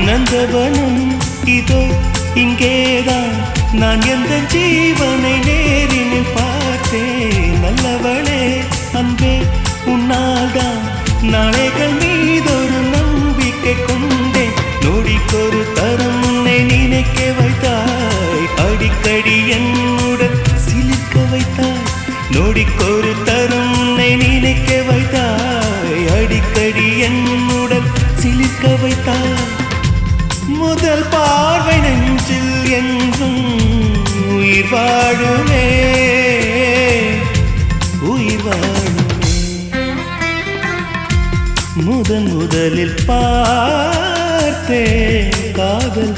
நந்தவனம் இதோ இங்கேதான் நான் எந்த ஜீவனை நேரினில் பார்த்தேன். நல்லவளே அன்பே உன்னால்தான் நாளைகள் மீதொரு நம்பிக்கை கொண்டேன். நொடிக்கொரு தரம் உன்னை நினைக்க வைத்தாய், அடிக்கடி என்னுடன் சிலிர்க்க வைத்தாய். நொடிக்கொரு தரம் உன்னை நினைக்க வைத்தாய், அடிக்கடி என்னுடன் சிலிர்க்க வைத்தாய். முதல் பார்வை நெஞ்சில் என்றும் உயிர் வாழுமே, உயிர் வாழுமே. முதலில் பார்த்தே காதல்